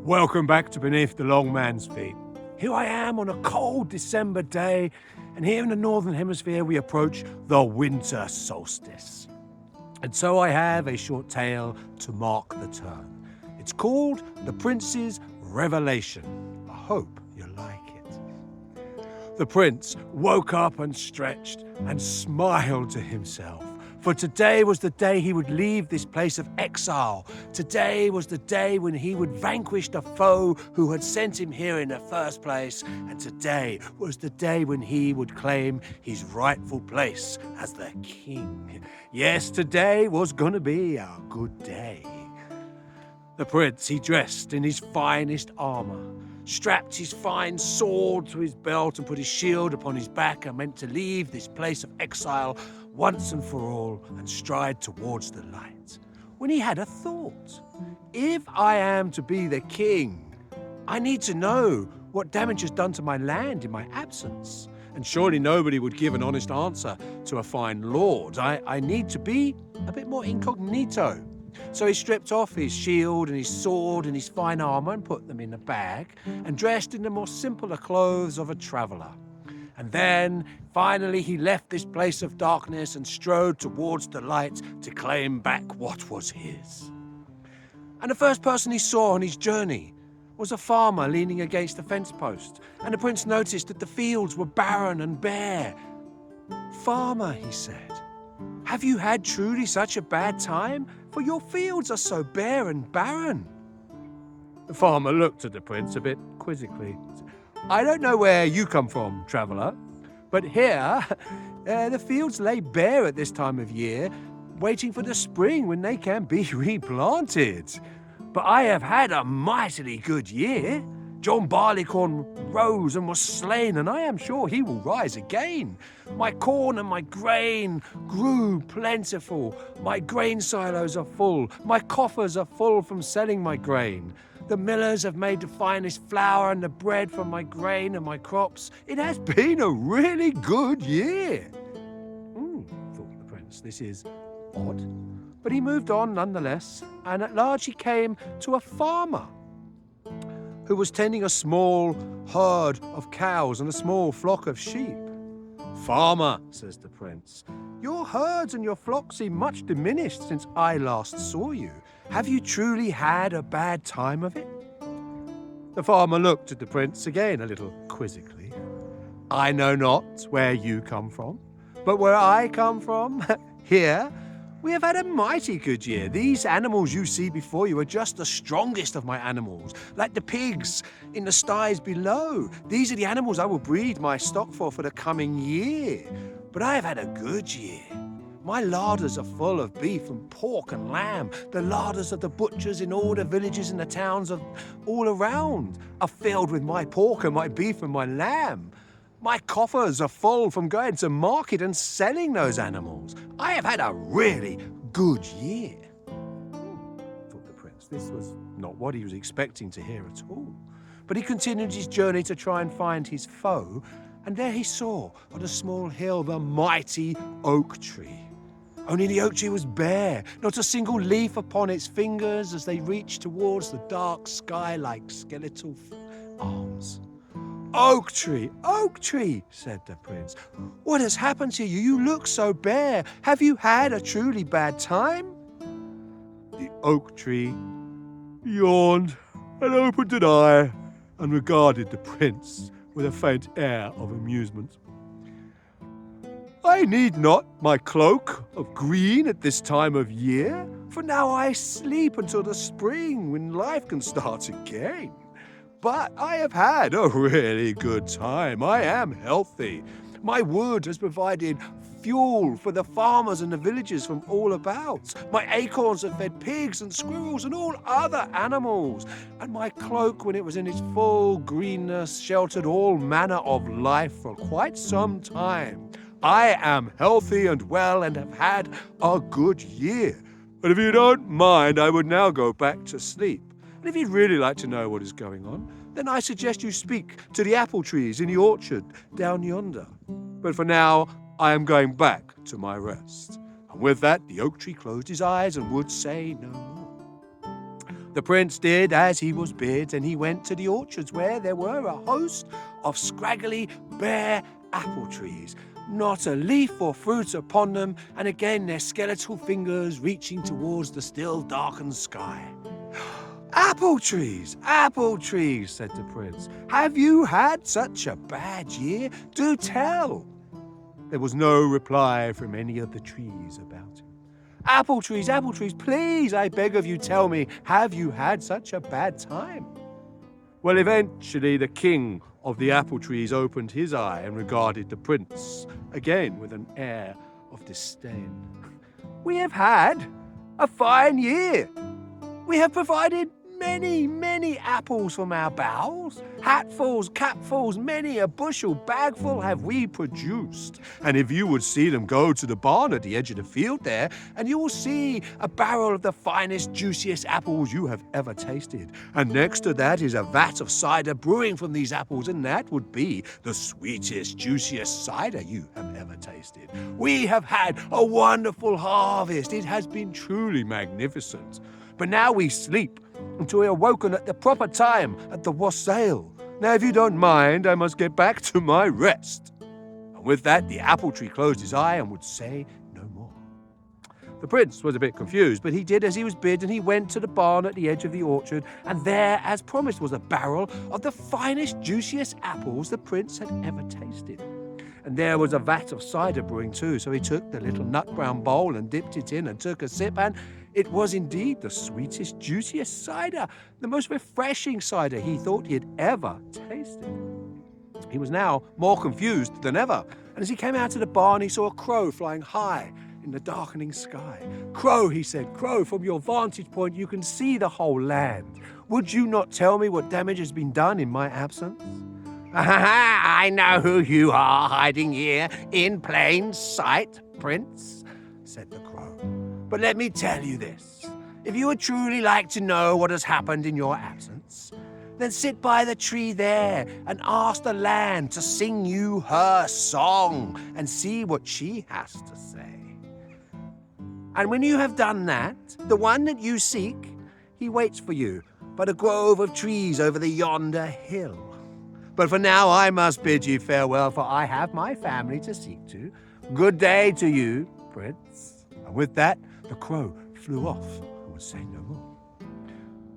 Welcome back to Beneath the Long Man's Feet. Here I am on a cold December day, and here in the Northern Hemisphere we approach the winter solstice. And so I have a short tale to mark the turn. It's called The Prince's Revelation. I hope you like it. The prince woke up and stretched and smiled to himself. For today was the day he would leave this place of exile. Today was the day when he would vanquish the foe who had sent him here in the first place. And today was the day when he would claim his rightful place as the king. Yes, today was gonna be a good day. The prince, he dressed in his finest armor, strapped his fine sword to his belt and put his shield upon his back, and meant to leave this place of exile once and for all and stride towards the light. When he had a thought, if I am to be the king, I need to know what damage has done to my land in my absence. And surely nobody would give an honest answer to a fine lord. I need to be a bit more incognito. So he stripped off his shield and his sword and his fine armor and put them in a bag and dressed in the more simpler clothes of a traveler. And then, finally, he left this place of darkness and strode towards the light to claim back what was his. And the first person he saw on his journey was a farmer leaning against a fence post, and the prince noticed that the fields were barren and bare. "Farmer," he said, "have you had truly such a bad time? For your fields are so bare and barren." The farmer looked at the prince a bit quizzically. "I don't know where you come from, traveller, but here the fields lay bare at this time of year, waiting for the spring when they can be replanted. But I have had a mightily good year. John Barleycorn rose and was slain, and I am sure he will rise again. My corn and my grain grew plentiful. My grain silos are full. My coffers are full from selling my grain. The millers have made the finest flour and the bread from my grain and my crops. It has been a really good year." Thought the prince, this is odd. But he moved on nonetheless, and at large he came to a farmer who was tending a small herd of cows and a small flock of sheep. "Farmer," says the prince, "your herds and your flocks seem much diminished since I last saw you. Have you truly had a bad time of it?" The farmer looked at the prince again a little quizzically. "I know not where you come from, but where I come from, here, we have had a mighty good year. These animals you see before you are just the strongest of my animals, like the pigs in the sties below. These are the animals I will breed my stock for the coming year. But I have had a good year. My larders are full of beef and pork and lamb. The larders of the butchers in all the villages and the towns of all around are filled with my pork and my beef and my lamb. My coffers are full from going to market and selling those animals. I have had a really good year." Thought the prince. This was not what he was expecting to hear at all. But he continued his journey to try and find his foe, and there he saw on a small hill the mighty oak tree. Only the oak tree was bare, not a single leaf upon its fingers as they reached towards the dark sky like skeletal arms. Oak tree," said the prince. "What has happened to you? You look so bare. Have you had a truly bad time?" The oak tree yawned and opened an eye and regarded the prince with a faint air of amusement. "I need not my cloak of green at this time of year, for now I sleep until the spring when life can start again. But I have had a really good time. I am healthy. My wood has provided fuel for the farmers and the villagers from all about. My acorns have fed pigs and squirrels and all other animals. And my cloak, when it was in its full greenness, sheltered all manner of life for quite some time. I am healthy and well and have had a good year. But if you don't mind, I would now go back to sleep. And if you'd really like to know what is going on, then I suggest you speak to the apple trees in the orchard down yonder. But for now, I am going back to my rest." And with that, the oak tree closed his eyes and would say no more. The prince did as he was bid, and he went to the orchards where there were a host of scraggly, bare apple trees, not a leaf or fruit upon them, and again their skeletal fingers reaching towards the still darkened sky. Apple trees, said the prince. Have you had such a bad year? Do tell. There was no reply from any of the trees about him. Apple trees, please, I beg of you, tell me, have you had such a bad time? Well, eventually the king of the apple trees opened his eye and regarded the prince, again with an air of disdain. We have had a fine year. We have provided many apples from our boughs. Hatfuls, capfuls, many a bushel, bagful have we produced. And if you would see them, go to the barn at the edge of the field there, and you will see a barrel of the finest, juiciest apples you have ever tasted. And next to that is a vat of cider brewing from these apples, and that would be the sweetest, juiciest cider you have ever tasted. We have had a wonderful harvest. It has been truly magnificent. But now we sleep until we are woken at the proper time at the wassail. Now, if you don't mind, I must get back to my rest. And with that, the apple tree closed his eye and would say no more. The prince was a bit confused, but he did as he was bid, and he went to the barn at the edge of the orchard, and there, as promised, was a barrel of the finest, juiciest apples the prince had ever tasted. And there was a vat of cider brewing too, so he took the little nut-brown bowl and dipped it in and took a sip, and it was indeed the sweetest, juiciest cider, the most refreshing cider he thought he had ever tasted. He was now more confused than ever, and as he came out of the barn, he saw a crow flying high in the darkening sky. Crow, he said, crow, from your vantage point you can see the whole land. Would you not tell me what damage has been done in my absence? I know who you are, hiding here in plain sight, Prince, said the crow. But let me tell you this. If you would truly like to know what has happened in your absence, then sit by the tree there and ask the land to sing you her song and see what she has to say. And when you have done that, the one that you seek, he waits for you by the grove of trees over the yonder hill. But for now I must bid you farewell, for I have my family to seek to. Good day to you, Prince. And with that, the crow flew off and would say no more.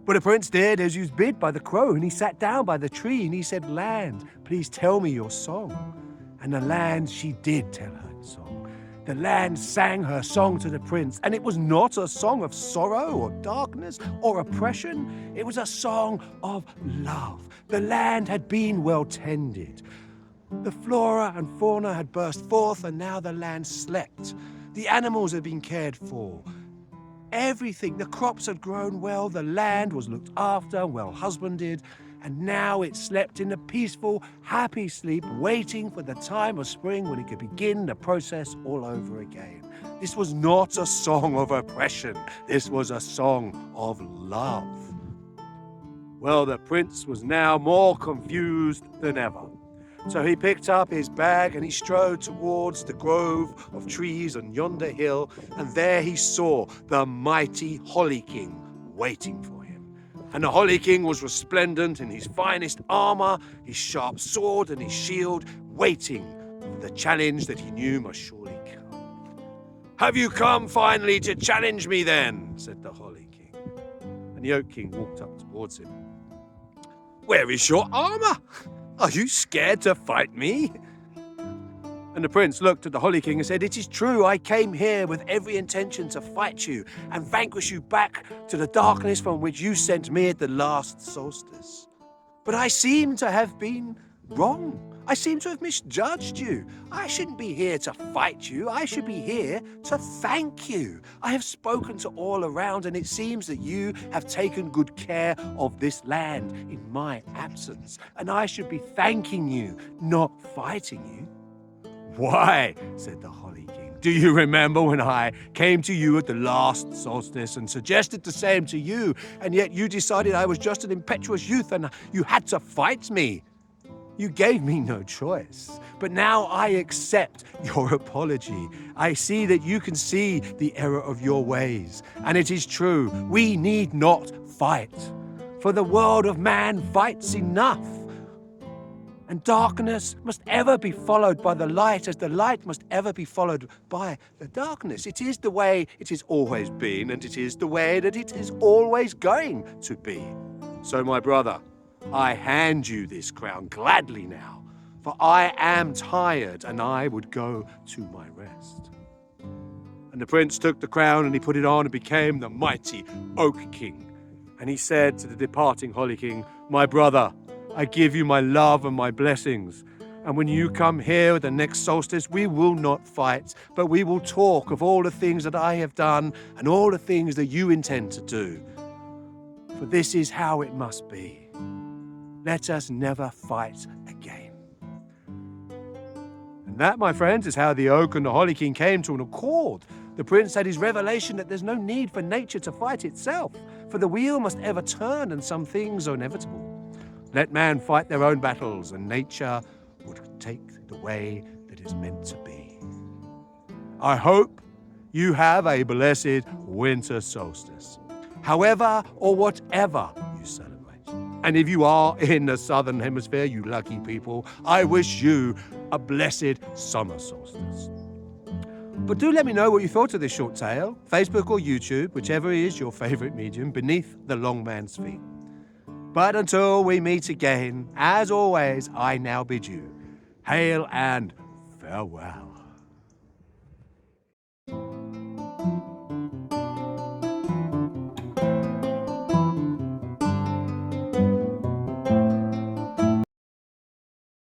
But the prince did as he was bid by the crow, and he sat down by the tree, and he said, Land, please tell me your song. And the land, she did tell her song. The land sang her song to the prince, and it was not a song of sorrow or darkness or oppression. It was a song of love. The land had been well tended. The flora and fauna had burst forth, and now the land slept. The animals had been cared for. Everything, the crops had grown well, the land was looked after, well husbanded, and now it slept in a peaceful, happy sleep, waiting for the time of spring when it could begin the process all over again. This was not a song of oppression. This was a song of love. Well, the prince was now more confused than ever. So he picked up his bag and he strode towards the grove of trees on yonder hill, and there he saw the mighty Holly King waiting for him. And the Holly King was resplendent in his finest armor, his sharp sword and his shield, waiting for the challenge that he knew must surely come. Have you come finally to challenge me then? Said the Holly King. And the Oak King walked up towards him. Where is your armor? Are you scared to fight me? And the prince looked at the Holly King and said, It is true, I came here with every intention to fight you and vanquish you back to the darkness from which you sent me at the last solstice. But I seem to have been wrong. I seem to have misjudged you. I shouldn't be here to fight you. I should be here to thank you. I have spoken to all around, and it seems that you have taken good care of this land in my absence, and I should be thanking you, not fighting you. Why, said the Holly King, do you remember when I came to you at the last solstice and suggested the same to you, and yet you decided I was just an impetuous youth and you had to fight me? You gave me no choice, but now I accept your apology. I see that you can see the error of your ways, and it is true, we need not fight, for the world of man fights enough. And darkness must ever be followed by the light, as the light must ever be followed by the darkness. It is the way it has always been, and it is the way that it is always going to be. So, my brother, I hand you this crown gladly now, for I am tired, and I would go to my rest. And the prince took the crown, and he put it on, and became the mighty Oak King. And he said to the departing Holly King, "My brother, I give you my love and my blessings. And when you come here at the next solstice, we will not fight, but we will talk of all the things that I have done and all the things that you intend to do. For this is how it must be. Let us never fight again." And that, my friends, is how the Oak and the Holly King came to an accord. The prince had his revelation that there's no need for nature to fight itself, for the wheel must ever turn and some things are inevitable. Let man fight their own battles, and nature would take the way that is meant to be. I hope you have a blessed winter solstice, however or whatever you celebrate. And if you are in the southern hemisphere, you lucky people, I wish you a blessed summer solstice. But do let me know what you thought of this short tale, Facebook or YouTube, whichever is your favorite medium, beneath the long man's feet. But until we meet again, as always, I now bid you hail and farewell.